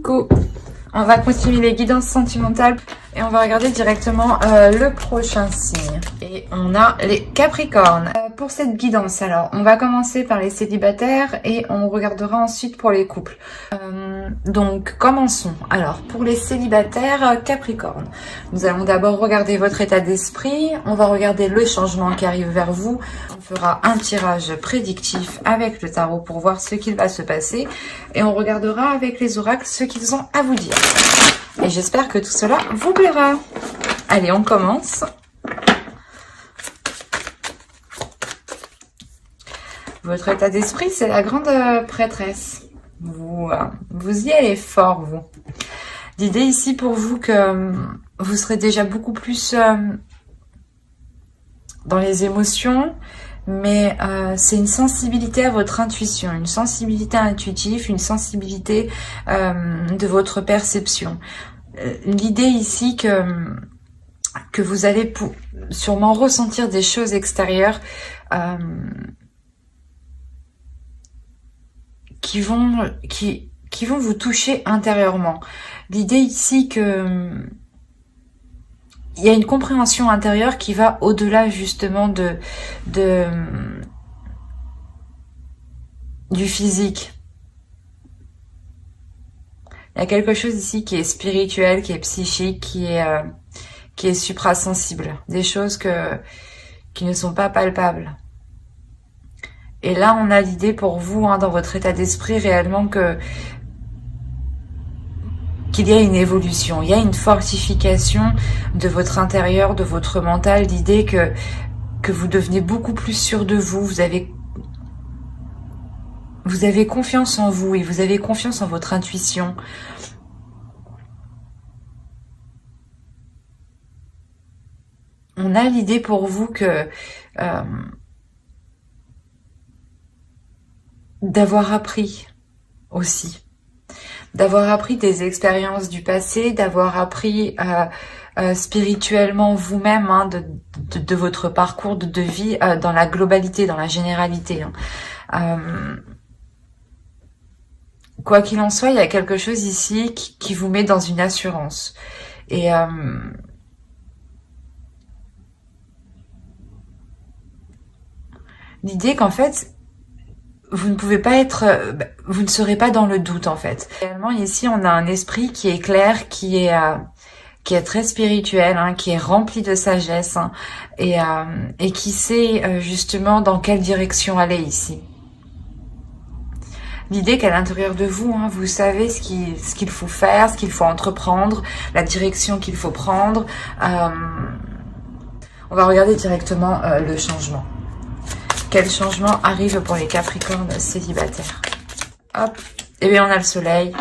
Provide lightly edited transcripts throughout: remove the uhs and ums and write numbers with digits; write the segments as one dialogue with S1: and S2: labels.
S1: Coucou, on va continuer les guidances sentimentales et on va regarder directement le prochain signe. Et on a les Capricornes. Pour cette guidance, alors, on va commencer par les célibataires et on regardera ensuite pour les couples. Donc, commençons. Alors, pour les célibataires Capricornes, nous allons d'abord regarder votre état d'esprit. On va regarder le changement qui arrive vers vous. On fera un tirage prédictif avec le tarot pour voir ce qu'il va se passer. Et on regardera avec les oracles ce qu'ils ont à vous dire. Et j'espère que tout cela vous plaira. Allez, on commence. Votre état d'esprit, c'est la grande prêtresse. Vous y allez fort, vous. L'idée ici pour vous que vous serez déjà beaucoup plus dans les émotions, mais c'est une sensibilité à votre intuition, une sensibilité intuitive, une sensibilité de votre perception. L'idée ici que vous allez sûrement ressentir des choses extérieures qui vont vous toucher intérieurement. L'idée ici que il y a une compréhension intérieure qui va au-delà justement du physique. Il y a quelque chose ici qui est spirituel, qui est psychique, qui est suprasensible. Des choses qui ne sont pas palpables. Et là, on a l'idée pour vous, dans votre état d'esprit, réellement qu'il y a une évolution, il y a une fortification de votre intérieur, de votre mental, l'idée que vous devenez beaucoup plus sûr de vous, vous avez confiance en vous et vous avez confiance en votre intuition. On a l'idée pour vous que d'avoir appris aussi. D'avoir appris des expériences du passé, d'avoir appris spirituellement vous-même de votre parcours de vie dans la globalité, dans la généralité. Quoi qu'il en soit, il y a quelque chose ici qui vous met dans une assurance. Et l'idée qu'en fait, vous ne pouvez pas être, vous ne serez pas dans le doute en fait. Réellement ici, on a un esprit qui est clair, qui est très spirituel, qui est rempli de sagesse et qui sait justement dans quelle direction aller ici. L'idée qu'à l'intérieur de vous, vous savez ce qu'il faut faire, ce qu'il faut entreprendre, la direction qu'il faut prendre. On va regarder directement le changement. Quel changement arrive pour les Capricornes célibataires? Hop, et bien on a le soleil.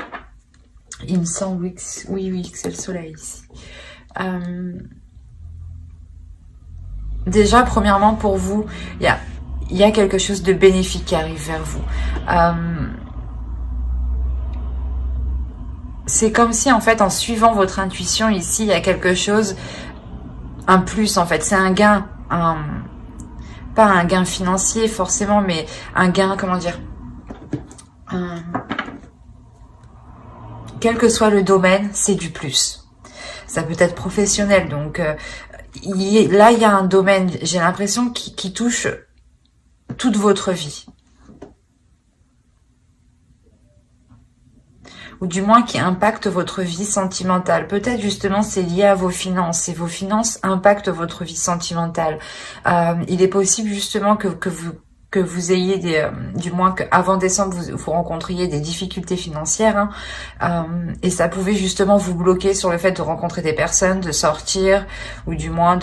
S1: Il me semble oui, que c'est le soleil ici. Déjà, premièrement, pour vous, il y a quelque chose de bénéfique qui arrive vers vous. C'est comme si, en fait, en suivant votre intuition ici, il y a quelque chose, un plus, en fait. C'est un gain, pas un gain financier forcément, mais un gain, comment dire, quel que soit le domaine, c'est du plus. Ça peut être professionnel, donc là il y a un domaine, j'ai l'impression, qui touche toute votre vie. Ou du moins qui impacte votre vie sentimentale. Peut-être justement c'est lié à vos finances, et vos finances impactent votre vie sentimentale. Il est possible justement que vous ayez du moins qu'avant décembre vous rencontriez des difficultés financières, et ça pouvait justement vous bloquer sur le fait de rencontrer des personnes, de sortir, ou du moins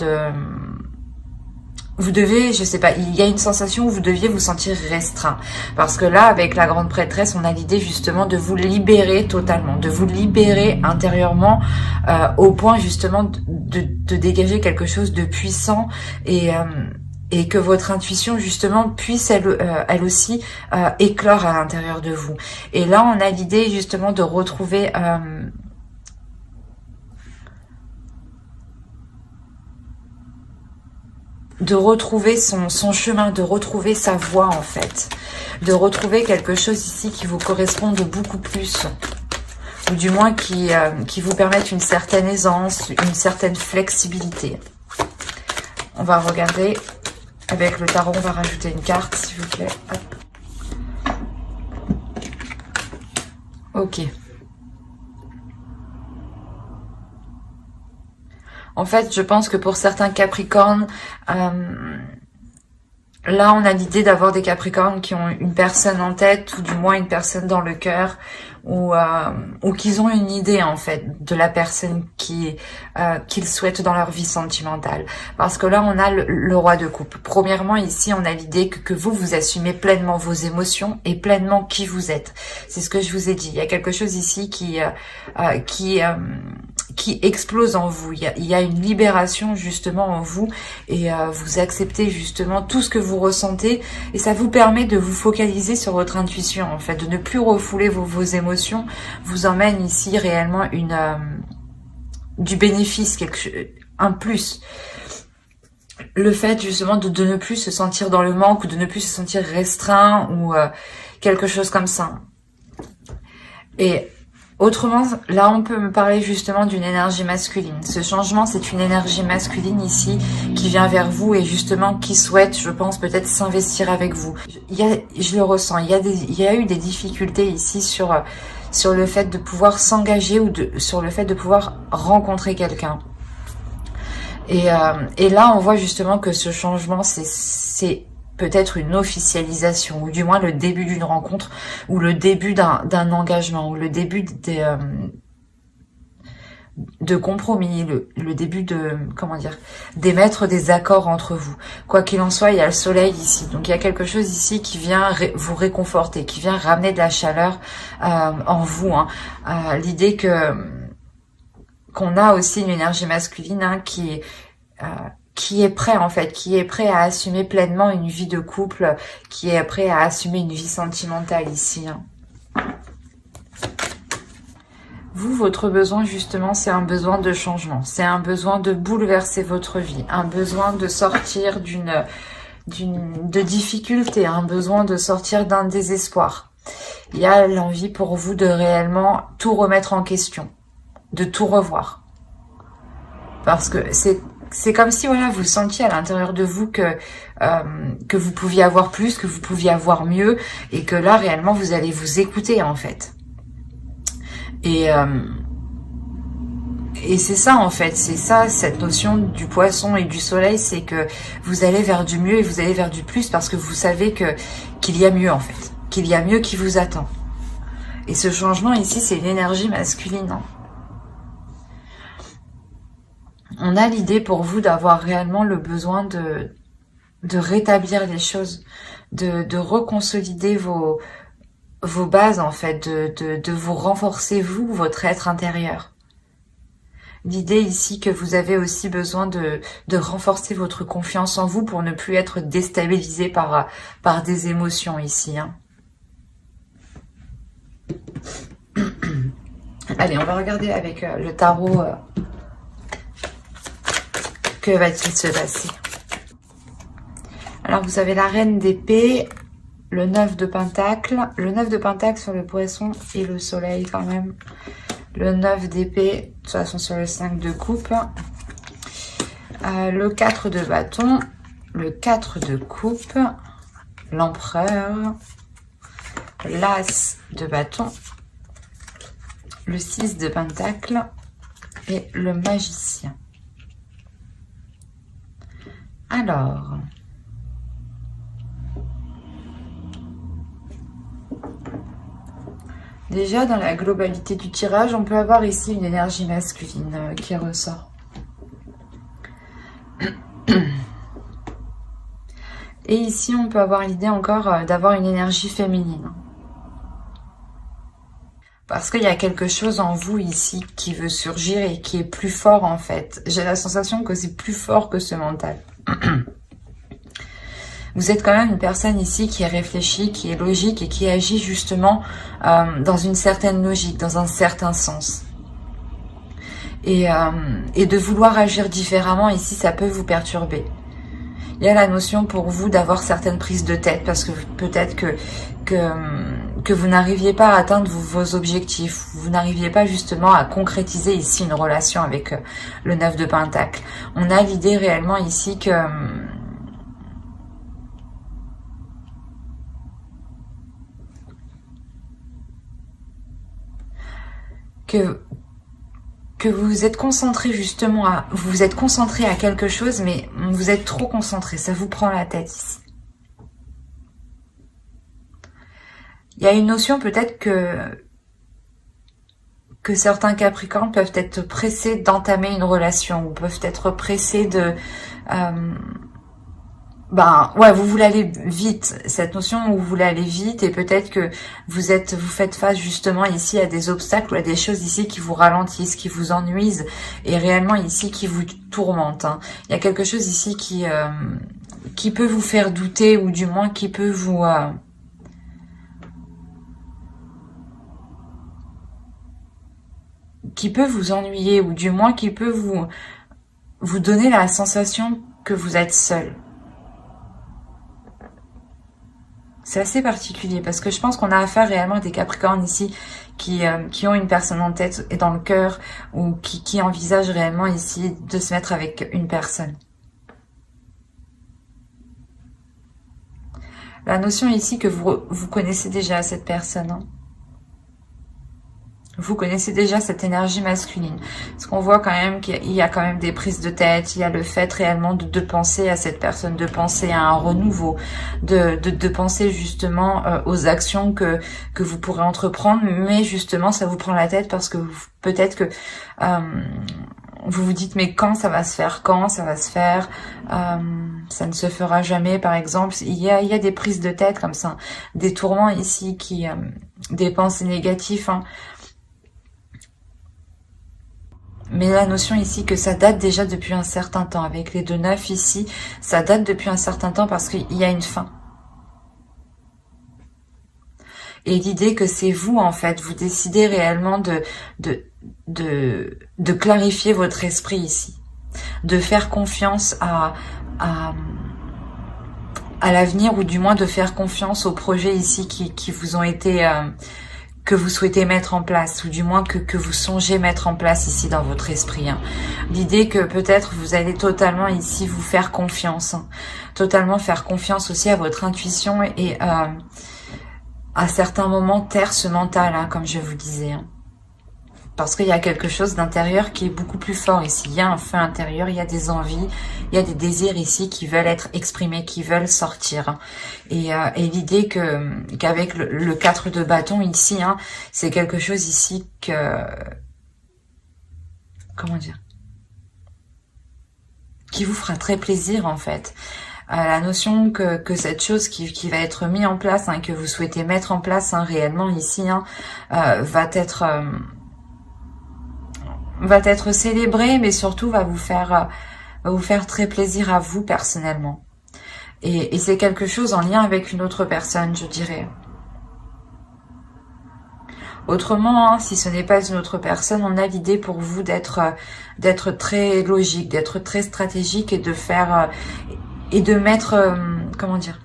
S1: vous devez, je sais pas, il y a une sensation où vous deviez vous sentir restreint. Parce que là, avec la grande prêtresse, on a l'idée justement de vous libérer totalement, de vous libérer intérieurement au point justement de dégager quelque chose de puissant et que votre intuition justement puisse elle aussi éclore à l'intérieur de vous. Et là, on a l'idée justement de retrouver son chemin, de retrouver sa voie en fait, de retrouver quelque chose ici qui vous corresponde beaucoup plus. ou du moins qui vous permettent une certaine aisance, une certaine flexibilité. On va regarder avec le tarot, on va rajouter une carte s'il vous plaît. Hop. Ok. En fait, je pense que pour certains Capricornes, là, on a l'idée d'avoir des Capricornes qui ont une personne en tête, ou du moins une personne dans le cœur, ou qu'ils ont une idée, en fait, de la personne qu'ils souhaitent dans leur vie sentimentale. Parce que là, on a le roi de coupe. Premièrement, ici, on a l'idée que vous assumez pleinement vos émotions et pleinement qui vous êtes. C'est ce que je vous ai dit. Il y a quelque chose ici qui explose en vous. Il y a une libération justement en vous et vous acceptez justement tout ce que vous ressentez et ça vous permet de vous focaliser sur votre intuition en fait, de ne plus refouler vos émotions, vous emmène ici réellement du bénéfice, un plus. Le fait justement de ne plus se sentir dans le manque ou de ne plus se sentir restreint ou quelque chose comme ça. Et autrement, là, on peut me parler justement d'une énergie masculine. Ce changement, c'est une énergie masculine ici qui vient vers vous et justement qui souhaite, je pense, peut-être s'investir avec vous. Je le ressens, il y a eu des difficultés ici sur le fait de pouvoir s'engager ou sur le fait de pouvoir rencontrer quelqu'un. Et là, on voit justement que ce changement, c'est peut-être une officialisation, ou du moins le début d'une rencontre, ou le début d'un engagement, ou le début de compromis, le début de, comment dire, d'émettre des accords entre vous. Quoi qu'il en soit, il y a le soleil ici. Donc il y a quelque chose ici qui vient vous réconforter, qui vient ramener de la chaleur en vous. Hein. L'idée qu'on a aussi une énergie masculine hein, qui est prêt en fait, qui est prêt à assumer pleinement une vie de couple, qui est prêt à assumer une vie sentimentale ici. Hein. Vous, votre besoin justement, c'est un besoin de changement, c'est un besoin de bouleverser votre vie, un besoin de sortir de difficultés, un besoin de sortir d'un désespoir. Il y a l'envie pour vous de réellement tout remettre en question, de tout revoir. Parce que c'est comme si voilà vous sentiez à l'intérieur de vous que vous pouviez avoir plus, que vous pouviez avoir mieux, et que là réellement vous allez vous écouter en fait. Et c'est ça en fait, c'est ça cette notion du poisson et du soleil, c'est que vous allez vers du mieux et vous allez vers du plus parce que vous savez qu'il y a mieux en fait, qu'il y a mieux qui vous attend. Et ce changement ici, c'est une énergie masculine. Hein. On a l'idée pour vous d'avoir réellement le besoin de rétablir les choses, de reconsolider vos bases en fait, de vous renforcer vous, votre être intérieur. L'idée ici que vous avez aussi besoin de renforcer votre confiance en vous pour ne plus être déstabilisé par des émotions ici. Hein. Allez, on va regarder avec le tarot que va-t-il se passer. Alors vous avez la reine d'épée, le 9 de pentacle, le 9 de pentacle sur le poisson et le soleil quand même. Le 9 d'épée, de toute façon sur le 5 de coupe. Le 4 de bâton, le 4 de coupe, l'empereur, l'as de bâton, le 6 de pentacle et le magicien. Alors, déjà dans la globalité du tirage, on peut avoir ici une énergie masculine qui ressort. Et ici, on peut avoir l'idée encore d'avoir une énergie féminine. Parce qu'il y a quelque chose en vous ici qui veut surgir et qui est plus fort en fait. J'ai la sensation que c'est plus fort que ce mental. Vous êtes quand même une personne ici qui est réfléchie, qui est logique et qui agit justement dans une certaine logique, dans un certain sens. Et de vouloir agir différemment ici, ça peut vous perturber. Il y a la notion pour vous d'avoir certaines prises de tête parce que peut-être que vous n'arriviez pas à atteindre vos objectifs, vous n'arriviez pas justement à concrétiser ici une relation avec le 9 de Pentacle. On a l'idée réellement ici que vous vous êtes concentré justement vous vous êtes concentré à quelque chose, mais vous êtes trop concentré, ça vous prend la tête ici. Il y a une notion peut-être que certains Capricornes peuvent être pressés d'entamer une relation, ou peuvent être pressés de... ouais, vous voulez aller vite, cette notion où vous voulez aller vite, et peut-être que vous faites face justement ici à des obstacles ou à des choses ici qui vous ralentissent, qui vous ennuisent, et réellement ici qui vous tourmentent. Hein. Il y a quelque chose ici qui peut vous faire douter, ou du moins qui peut vous... qui peut vous ennuyer, ou du moins qui peut vous donner la sensation que vous êtes seul. C'est assez particulier, parce que je pense qu'on a affaire réellement à des Capricornes ici qui ont une personne en tête et dans le cœur, ou qui envisagent réellement ici de se mettre avec une personne. La notion ici que vous connaissez déjà cette personne, hein. Vous connaissez déjà cette énergie masculine. Parce qu'on voit quand même qu'il y a quand même des prises de tête. Il y a le fait réellement de penser à cette personne, de penser à un renouveau, de penser justement aux actions que vous pourrez entreprendre. Mais justement, ça vous prend la tête parce que peut-être que vous vous dites, mais quand ça va se faire? Quand ça va se faire? Ça ne se fera jamais, par exemple. Il y a des prises de tête comme ça. Des tourments ici, des pensées négatives, hein. Mais la notion ici que ça date déjà depuis un certain temps. Avec les 2-9 ici, ça date depuis un certain temps parce qu'il y a une fin. Et l'idée que c'est vous, en fait, vous décidez réellement de clarifier votre esprit ici. De faire confiance à l'avenir, ou du moins de faire confiance aux projets ici qui vous ont été... que vous souhaitez mettre en place, ou du moins que vous songez mettre en place ici dans votre esprit. Hein. L'idée que peut-être vous allez totalement ici vous faire confiance. Hein. Totalement faire confiance aussi à votre intuition et à certains moments taire ce mental, hein, comme je vous disais. Hein. Parce qu'il y a quelque chose d'intérieur qui est beaucoup plus fort ici. Il y a un feu intérieur, il y a des envies, il y a des désirs ici qui veulent être exprimés, qui veulent sortir. Et l'idée qu'avec le 4 de bâton ici, hein, c'est quelque chose ici comment dire, qui vous fera très plaisir en fait. La notion que cette chose qui va être mise en place, hein, que vous souhaitez mettre en place, hein, réellement ici, hein, va être célébré, mais surtout va vous faire très plaisir à vous personnellement. Et c'est quelque chose en lien avec une autre personne, je dirais. Autrement, hein, si ce n'est pas une autre personne, on a l'idée pour vous d'être très logique, d'être très stratégique, et de faire et de mettre comment dire,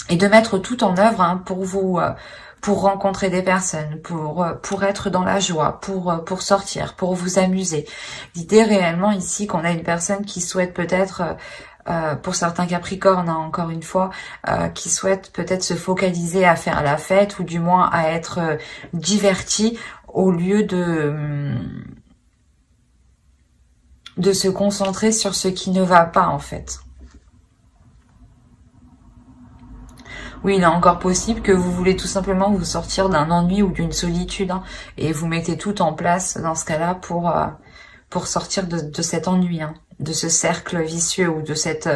S1: et de mettre tout en œuvre, hein, pour vous. Pour rencontrer des personnes, pour être dans la joie, pour sortir, pour vous amuser. L'idée réellement ici qu'on a une personne qui souhaite peut-être, pour certains Capricornes, hein, encore une fois, qui souhaite peut-être se focaliser à faire la fête, ou du moins à être diverti, au lieu de se concentrer sur ce qui ne va pas en fait. Oui, il est encore possible que vous voulez tout simplement vous sortir d'un ennui ou d'une solitude, hein, et vous mettez tout en place dans ce cas-là pour sortir de cet ennui, hein, de ce cercle vicieux, ou de cet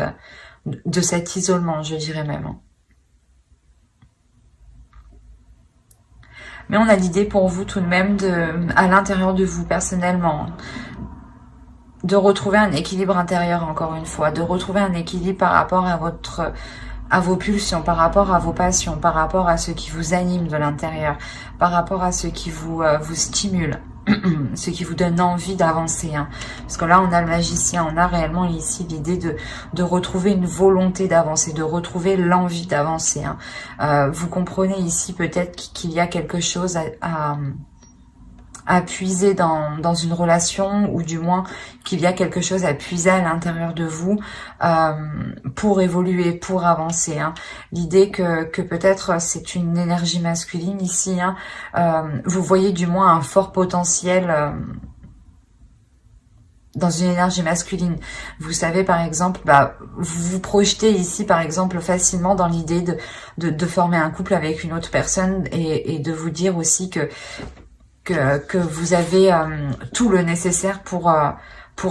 S1: isolement, je dirais même. Hein. Mais on a l'idée pour vous tout de même, à l'intérieur de vous personnellement, hein, de retrouver un équilibre intérieur, encore une fois, de retrouver un équilibre par rapport à vos pulsions, par rapport à vos passions, par rapport à ce qui vous anime de l'intérieur, par rapport à ce qui vous stimule. ce qui vous donne envie d'avancer. Hein. Parce que là, on a le magicien, on a réellement ici l'idée de retrouver une volonté d'avancer, de retrouver l'envie d'avancer. Hein. Vous comprenez ici peut-être qu'il y a quelque chose à puiser dans une relation, ou du moins qu'il y a quelque chose à puiser à l'intérieur de vous pour évoluer, pour avancer. Hein. L'idée que peut-être c'est une énergie masculine ici. Hein. Vous voyez du moins un fort potentiel dans une énergie masculine. Vous savez par exemple, vous vous projetez ici par exemple facilement dans l'idée de former un couple avec une autre personne, et de vous dire aussi que vous avez tout le nécessaire pour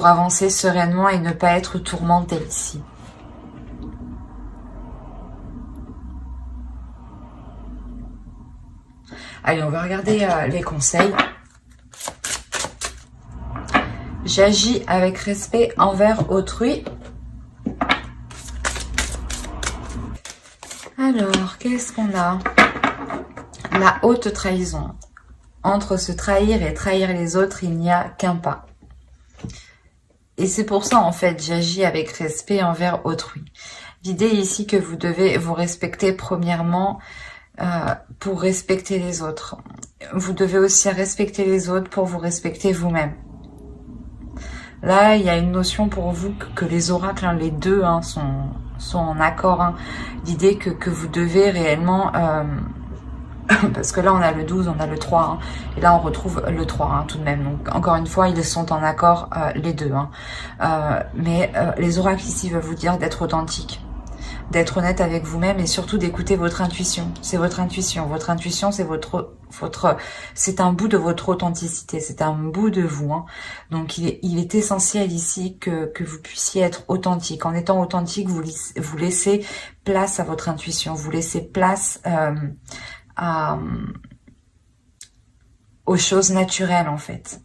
S1: avancer sereinement et ne pas être tourmenté ici. Allez, on va regarder les conseils. J'agis avec respect envers autrui. Alors, qu'est-ce qu'on a? La haute trahison. Entre se trahir et trahir les autres, il n'y a qu'un pas. Et c'est pour ça, en fait, j'agis avec respect envers autrui. L'idée ici que vous devez vous respecter premièrement pour respecter les autres. Vous devez aussi respecter les autres pour vous respecter vous-même. Là, il y a une notion pour vous que les oracles, hein, les deux hein, sont en accord. Hein. L'idée que vous devez réellement... parce que là, on a le 12, on a le 3. Hein, et là, on retrouve le 3 hein, tout de même. Donc, encore une fois, ils sont en accord, les deux. Hein. Mais les oracles ici veulent vous dire d'être authentique, d'être honnête avec vous-même et surtout d'écouter votre intuition. C'est votre intuition. Votre intuition, c'est c'est un bout de votre authenticité. C'est un bout de vous. Hein. Donc, il est essentiel ici que vous puissiez être authentique. En étant authentique, vous laissez place à votre intuition. Vous laissez place aux choses naturelles, en fait.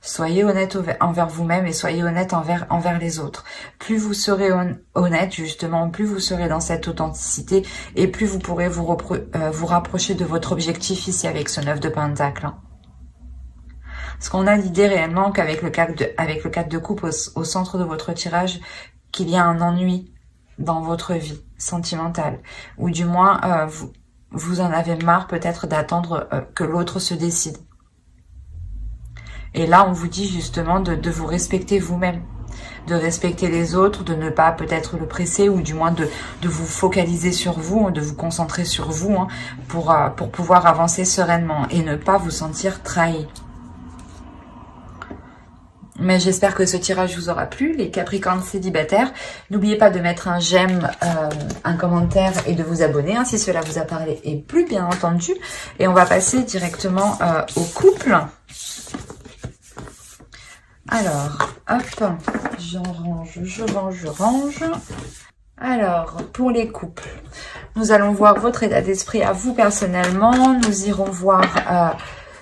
S1: Soyez honnête envers vous-même et soyez honnête envers les autres. Plus vous serez honnête, justement, plus vous serez dans cette authenticité et plus vous pourrez vous rapprocher de votre objectif ici avec ce 9 de Pentacle. Hein. Parce qu'on a l'idée réellement qu'avec le 4 de coupe au centre de votre tirage, qu'il y a un ennui dans votre vie sentimentale. Ou du moins, vous en avez marre peut-être d'attendre que l'autre se décide. Et là, on vous dit justement de vous respecter vous-même, de respecter les autres, de ne pas peut-être le presser ou du moins de vous focaliser sur vous, de vous concentrer sur vous hein, pour pouvoir avancer sereinement et ne pas vous sentir trahi. Mais j'espère que ce tirage vous aura plu, les Capricornes célibataires. N'oubliez pas de mettre un j'aime, un commentaire et de vous abonner hein, si cela vous a parlé et plu, bien entendu. Et on va passer directement au couple. Alors, hop, je range. Alors, pour les couples, nous allons voir votre état d'esprit à vous personnellement. Nous irons voir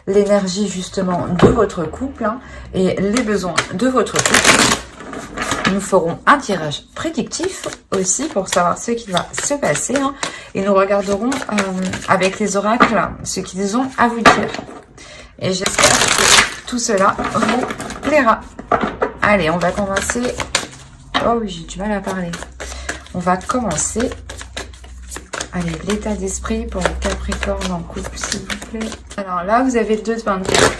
S1: l'énergie justement de votre couple hein, et les besoins de votre couple. Nous ferons un tirage prédictif aussi pour savoir ce qui va se passer. Hein, et nous regarderons avec les oracles ce qu'ils ont à vous dire. Et j'espère que tout cela vous plaira. Allez, on va commencer. Oh oui, j'ai du mal à parler. On va commencer. Allez, l'état d'esprit pour les Capricornes en couple, s'il vous plaît. Alors là, vous avez le 2 de Pentacle.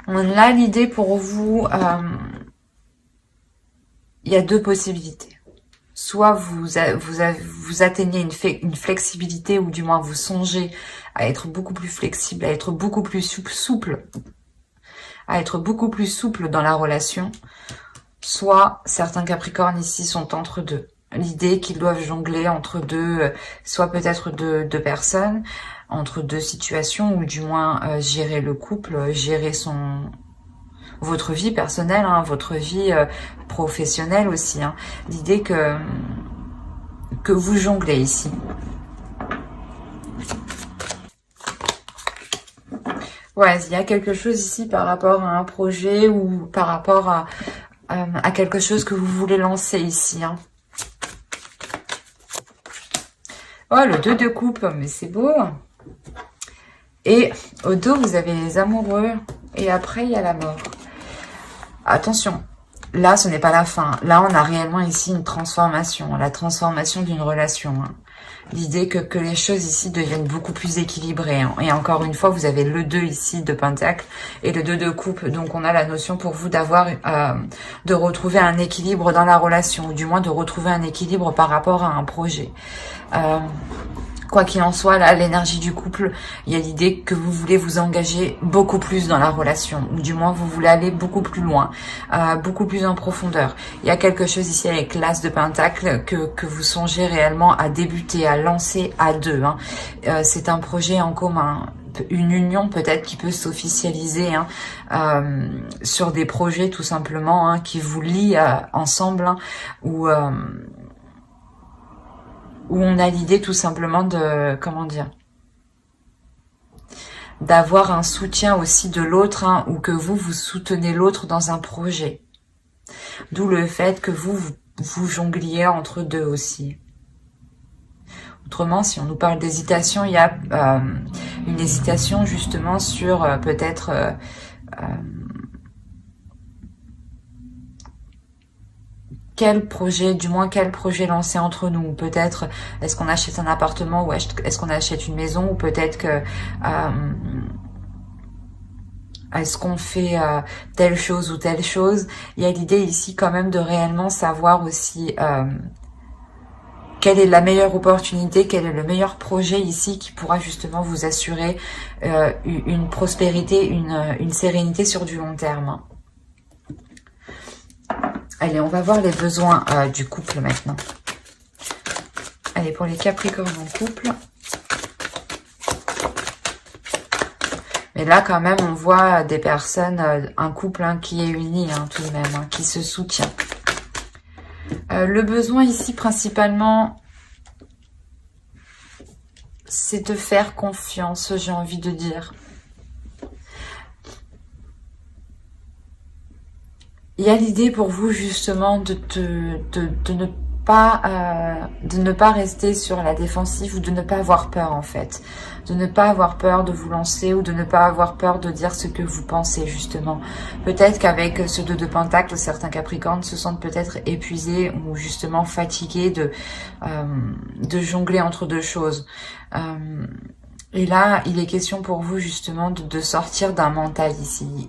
S1: On a l'idée pour vous. Il y a deux possibilités. Soit vous atteignez une flexibilité ou du moins vous songez à être beaucoup plus flexible, à être beaucoup plus souple, dans la relation. Soit certains Capricornes ici sont entre deux. L'idée qu'ils doivent jongler entre deux, soit peut-être deux personnes, entre deux situations, ou du moins gérer le couple, gérer votre vie personnelle, hein, votre vie professionnelle aussi. Hein. L'idée que vous jonglez ici. Ouais, il y a quelque chose ici par rapport à un projet ou par rapport à quelque chose que vous voulez lancer ici. Hein. Oh, le 2 de coupe, mais c'est beau. Et au dos, vous avez les amoureux. Et après, il y a la mort. Attention, là, ce n'est pas la fin. Là, on a réellement ici une transformation. La transformation d'une relation. L'idée que les choses ici deviennent beaucoup plus équilibrées. Et encore une fois, vous avez le 2 ici de Pentacle et le 2 de coupe. Donc, on a la notion pour vous d'avoir, de retrouver un équilibre dans la relation. Ou du moins, de retrouver un équilibre par rapport à un projet. Quoi qu'il en soit, là, l'énergie du couple, il y a l'idée que vous voulez vous engager beaucoup plus dans la relation, ou du moins vous voulez aller beaucoup plus loin, beaucoup plus en profondeur. Il y a quelque chose ici avec l'As de Pentacle que vous songez réellement à débuter, à lancer à deux. C'est un projet en commun, une union peut-être qui peut s'officialiser sur des projets tout simplement qui vous lient ensemble, où on a l'idée tout simplement de, comment dire, d'avoir un soutien aussi de l'autre, ou que vous soutenez l'autre dans un projet. D'où le fait que vous jongliez entre deux aussi. Autrement, si on nous parle d'hésitation, il y a une hésitation justement sur peut-être quel projet, du moins quel projet lancer entre nous. Peut-être est-ce qu'on achète un appartement ou est-ce qu'on achète une maison, ou peut-être que est-ce qu'on fait telle chose ou telle chose. Il y a l'idée ici quand même de réellement savoir aussi quelle est la meilleure opportunité, quel est le meilleur projet ici qui pourra justement vous assurer une prospérité, une sérénité sur du long terme. Allez, on va voir les besoins du couple maintenant. Allez, pour les Capricornes en couple. Mais là, quand même, on voit des personnes, un couple qui est uni tout de même, qui se soutient. Le besoin ici, principalement, c'est de faire confiance, j'ai envie de dire. Il y a l'idée pour vous justement de ne pas rester sur la défensive, ou de ne pas avoir peur en fait. De ne pas avoir peur de vous lancer, ou de ne pas avoir peur de dire ce que vous pensez justement. Peut-être qu'avec ce 2 de Pentacle, certains Capricornes se sentent peut-être épuisés ou justement fatigués de jongler entre deux choses. Et là, il est question pour vous justement de sortir d'un mental ici.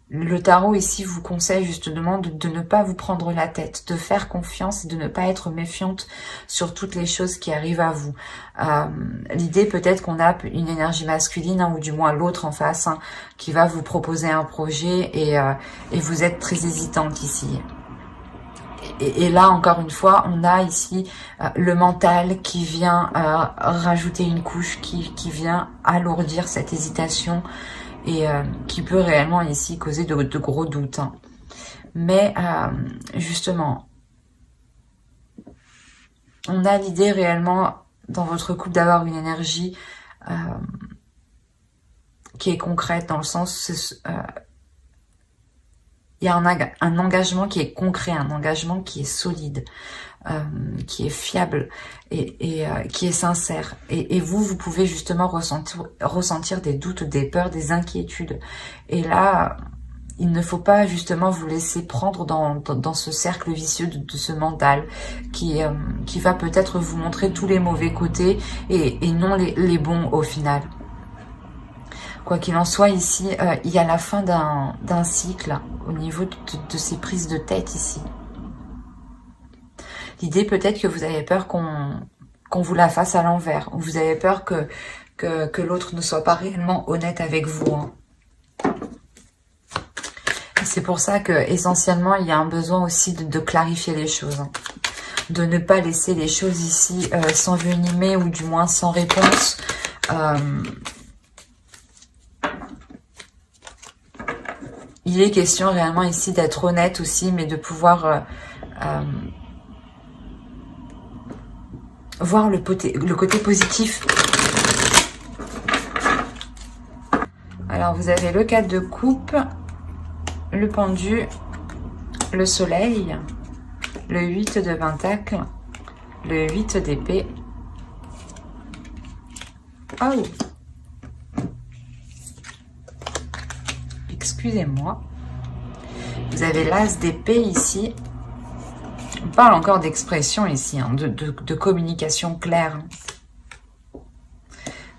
S1: Le tarot ici vous conseille justement de ne pas vous prendre la tête, de faire confiance et de ne pas être méfiante sur toutes les choses qui arrivent à vous. L'idée peut-être qu'on a une énergie masculine, ou du moins l'autre en face, qui va vous proposer un projet et vous êtes très hésitante ici. Et là, encore une fois, on a ici le mental qui vient rajouter une couche, qui vient alourdir cette hésitation, et qui peut réellement ici causer de gros doutes. Mais justement, on a l'idée réellement dans votre couple d'avoir une énergie qui est concrète, dans le sens il y a un engagement qui est concret, un engagement qui est solide, qui est fiable et qui est sincère. Et vous pouvez justement ressentir des doutes, des peurs, des inquiétudes. Et là, il ne faut pas justement vous laisser prendre dans ce cercle vicieux de ce mental qui va peut-être vous montrer tous les mauvais côtés et non les bons au final. Quoi qu'il en soit, ici, il y a la fin d'un cycle au niveau de ces prises de tête ici. L'idée peut-être que vous avez peur qu'on vous la fasse à l'envers, ou vous avez peur que l'autre ne soit pas réellement honnête avec vous. C'est pour ça que essentiellement il y a un besoin aussi de clarifier les choses. De ne pas laisser les choses ici s'envenimer, ou du moins sans réponse. Il est question réellement ici d'être honnête aussi, mais de pouvoir voir le côté positif. Alors, vous avez le 4 de coupe, le pendu, le soleil, le 8 de pentacle, le 8 d'épée. Oh, excusez-moi. Vous avez l'as d'épée ici. On parle encore d'expression ici, hein, de communication claire.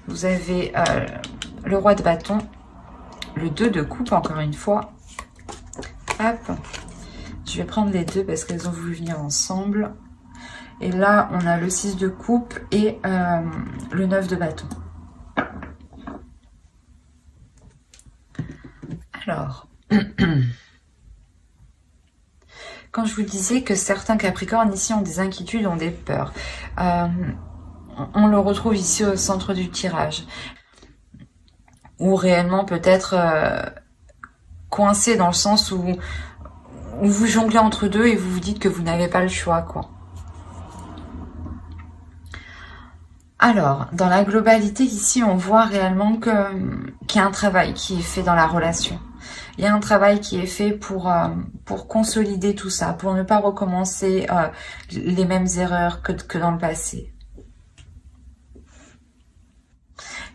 S1: Vous avez le roi de bâton, le 2 de coupe, encore une fois. Hop. Je vais prendre les deux parce qu'elles ont voulu venir ensemble. Et là, on a le 6 de coupe et le 9 de bâton. Alors, quand je vous disais que certains Capricornes ici ont des inquiétudes, ont des peurs, on le retrouve ici au centre du tirage. Ou réellement peut-être coincé dans le sens où vous jonglez entre deux et vous vous dites que vous n'avez pas le choix, quoi. Alors, dans la globalité, ici, on voit réellement qu'il y a un travail qui est fait dans la relation. Il y a un travail qui est fait pour consolider tout ça, pour ne pas recommencer les mêmes erreurs que dans le passé.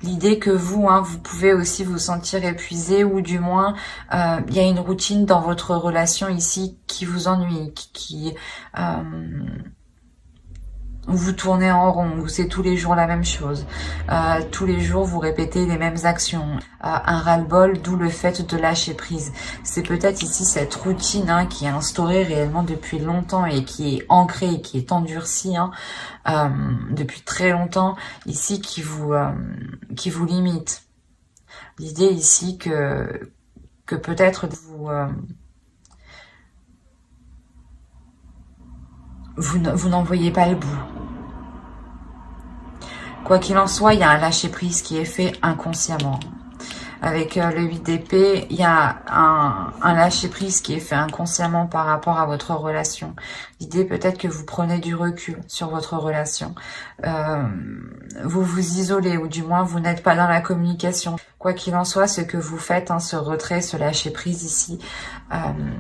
S1: L'idée que vous, hein, vous pouvez aussi vous sentir épuisé ou du moins, il y a une routine dans votre relation ici qui vous ennuie, où vous tournez en rond, où c'est tous les jours la même chose. Tous les jours, vous répétez les mêmes actions. Un ras-le-bol, d'où le fait de lâcher prise. C'est peut-être ici cette routine hein, qui est instaurée réellement depuis longtemps et qui est ancrée, qui est endurcie hein, depuis très longtemps, ici qui vous limite. L'idée ici que peut-être vous n'en voyez pas le bout. Quoi qu'il en soit, il y a un lâcher-prise qui est fait inconsciemment. Avec le 8 d'épée, il y a un lâcher-prise qui est fait inconsciemment par rapport à votre relation. L'idée peut-être que vous prenez du recul sur votre relation. Vous vous isolez ou du moins vous n'êtes pas dans la communication. Quoi qu'il en soit, ce que vous faites, hein, ce retrait, ce lâcher-prise ici,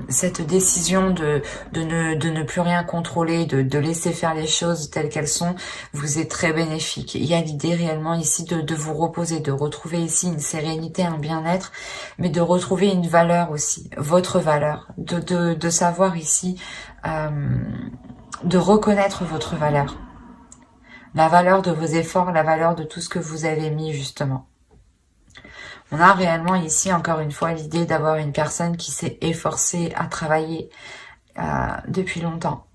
S1: cette décision de ne plus rien contrôler, de laisser faire les choses telles qu'elles sont, vous est très bénéfique. Il y a l'idée réellement ici de vous reposer, de retrouver ici une sérénité, un bien-être, mais de retrouver une valeur aussi, votre valeur, de savoir ici, de reconnaître votre valeur. La valeur de vos efforts, la valeur de tout ce que vous avez mis justement. On a réellement ici, encore une fois, l'idée d'avoir une personne qui s'est efforcée à travailler depuis longtemps.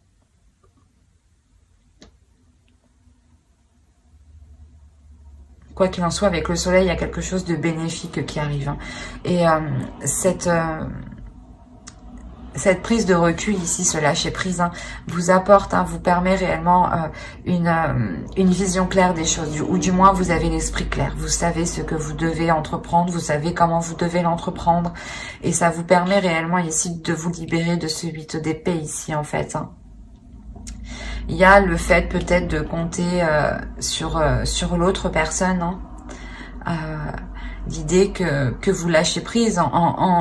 S1: Quoi qu'il en soit, avec le soleil, il y a quelque chose de bénéfique qui arrive. Hein. Et cette prise de recul ici, ce lâcher prise, hein, vous apporte, hein, vous permet réellement une vision claire des choses, ou du moins vous avez l'esprit clair, vous savez ce que vous devez entreprendre, vous savez comment vous devez l'entreprendre, et ça vous permet réellement ici de vous libérer de ce 8 d'épée ici en fait. Hein. Il y a le fait peut-être de compter sur l'autre personne, hein. L'idée que vous lâchez prise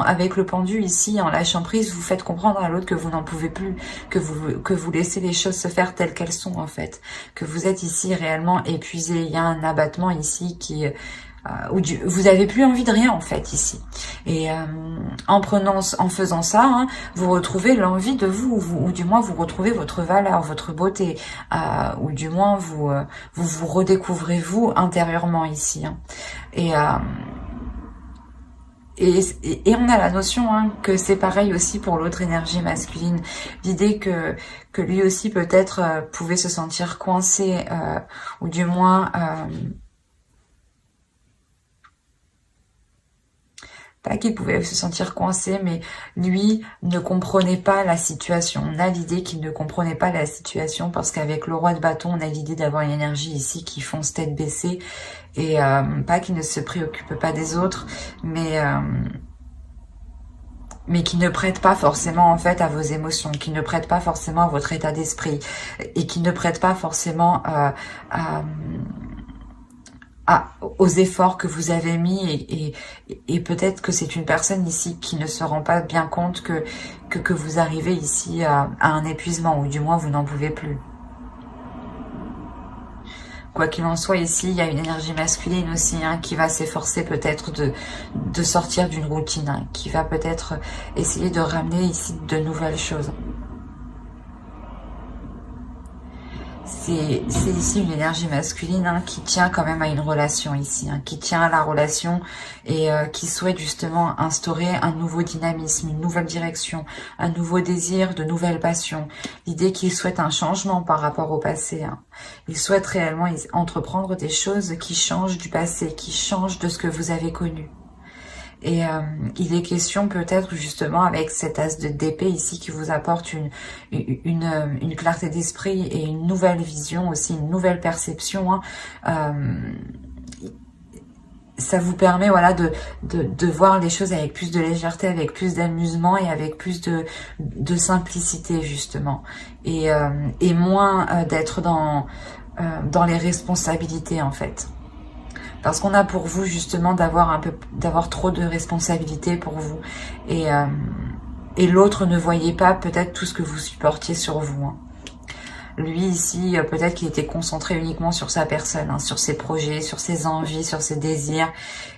S1: avec le pendu ici, en lâchant prise, vous faites comprendre à l'autre que vous n'en pouvez plus, que vous laissez les choses se faire telles qu'elles sont en fait, que vous êtes ici réellement épuisé. Il y a un abattement ici où vous avez plus envie de rien en fait ici. Et en faisant ça, hein, vous retrouvez l'envie de vous, ou du moins vous retrouvez votre valeur, votre beauté, ou du moins vous redécouvrez vous intérieurement ici. Hein. Et on a la notion hein, que c'est pareil aussi pour l'autre énergie masculine. L'idée que lui aussi peut-être pouvait se sentir coincé, ou du moins pas qu'il pouvait se sentir coincé, mais lui ne comprenait pas la situation. On a l'idée qu'il ne comprenait pas la situation parce qu'avec le roi de bâton, on a l'idée d'avoir une énergie ici qui fonce tête baissée et pas qu'il ne se préoccupe pas des autres, mais qui ne prête pas forcément en fait à vos émotions, qui ne prête pas forcément à votre état d'esprit et qui ne prête pas forcément aux efforts que vous avez mis et peut-être que c'est une personne ici qui ne se rend pas bien compte que vous arrivez ici à un épuisement ou du moins vous n'en pouvez plus. quoi qu'il en soit, ici, il y a une énergie masculine aussi, hein, qui va s'efforcer peut-être de sortir d'une routine, hein, qui va peut-être essayer de ramener ici de nouvelles choses. C'est ici une énergie masculine, hein, qui tient quand même à une relation ici, hein, qui tient à la relation et qui souhaite justement instaurer un nouveau dynamisme, une nouvelle direction, un nouveau désir, de nouvelles passions. L'idée qu'il souhaite un changement par rapport au passé. Hein. Il souhaite réellement entreprendre des choses qui changent du passé, qui changent de ce que vous avez connu. Et il est question peut-être justement avec cet as d'épée ici qui vous apporte une clarté d'esprit et une nouvelle vision aussi, une nouvelle perception. Hein. Ça vous permet voilà de voir les choses avec plus de légèreté, avec plus d'amusement et avec plus de simplicité justement. Et moins d'être dans les responsabilités en fait. Parce qu'on a pour vous justement d'avoir trop de responsabilités pour vous et l'autre ne voyait pas peut-être tout ce que vous supportiez sur vous. Hein. Lui ici, peut-être qu'il était concentré uniquement sur sa personne, hein, sur ses projets, sur ses envies, sur ses désirs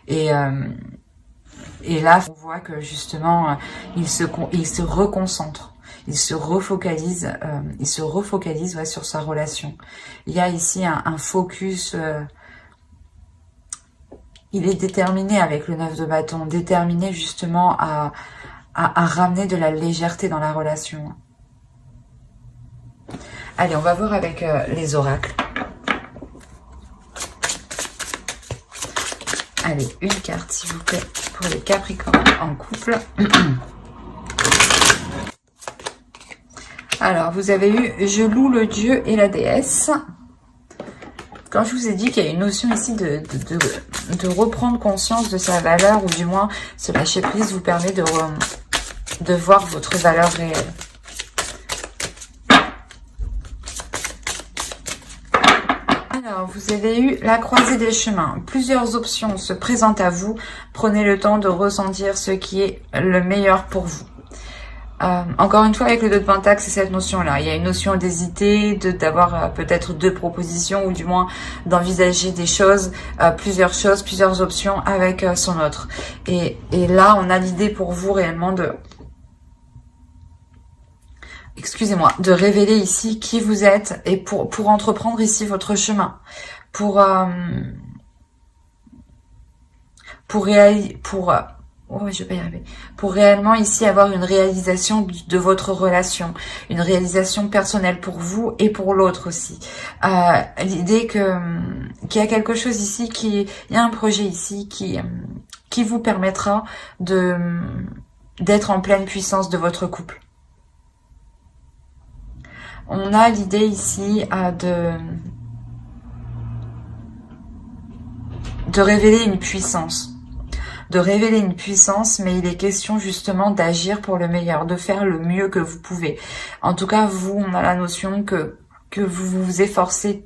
S1: et là on voit que justement il se reconcentre. Il se refocalise ouais, sur sa relation. Il y a ici un focus. Il est déterminé avec le 9 de bâton, déterminé justement à ramener de la légèreté dans la relation. Allez, on va voir avec les oracles. Allez, une carte s'il vous plaît pour les Capricornes en couple. Alors, vous avez eu « Je loue le dieu et la déesse ». Quand je vous ai dit qu'il y a une notion ici de reprendre conscience de sa valeur, ou du moins ce lâcher prise vous permet de voir votre valeur réelle. Alors, vous avez eu la croisée des chemins. Plusieurs options se présentent à vous. Prenez le temps de ressentir ce qui est le meilleur pour vous. Encore une fois, avec le 2 de Pentacle, c'est cette notion-là. Il y a une notion d'hésiter, d'avoir peut-être 2 propositions, ou du moins d'envisager des choses, plusieurs options avec son autre. Et là, on a l'idée pour vous réellement de... Excusez-moi, de révéler ici qui vous êtes et pour entreprendre ici votre chemin. Je vais pas y arriver. Pour réellement ici avoir une réalisation de votre relation, une réalisation personnelle pour vous et pour l'autre aussi. L'idée qu'il y a quelque chose ici, il y a un projet ici qui vous permettra d'être en pleine puissance de votre couple. On a l'idée ici de révéler une puissance. Mais il est question justement d'agir pour le meilleur, de faire le mieux que vous pouvez. En tout cas, vous, on a la notion que vous vous efforcez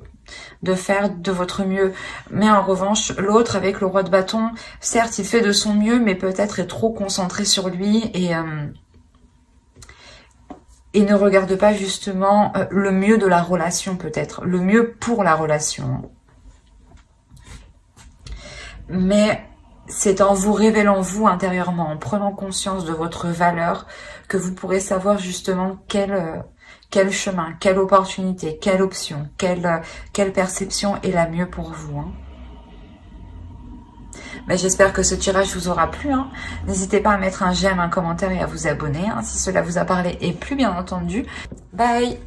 S1: de faire de votre mieux. Mais en revanche, l'autre, avec le roi de bâton, certes, il fait de son mieux, mais peut-être est trop concentré sur lui et ne regarde pas justement le mieux de la relation peut-être, le mieux pour la relation. Mais c'est en vous révélant vous intérieurement, en prenant conscience de votre valeur, que vous pourrez savoir justement quel chemin, quelle opportunité, quelle option, quelle perception est la mieux pour vous. Hein. Mais j'espère que ce tirage vous aura plu. Hein. N'hésitez pas à mettre un j'aime, un commentaire et à vous abonner, hein, si cela vous a parlé et plus bien entendu. Bye!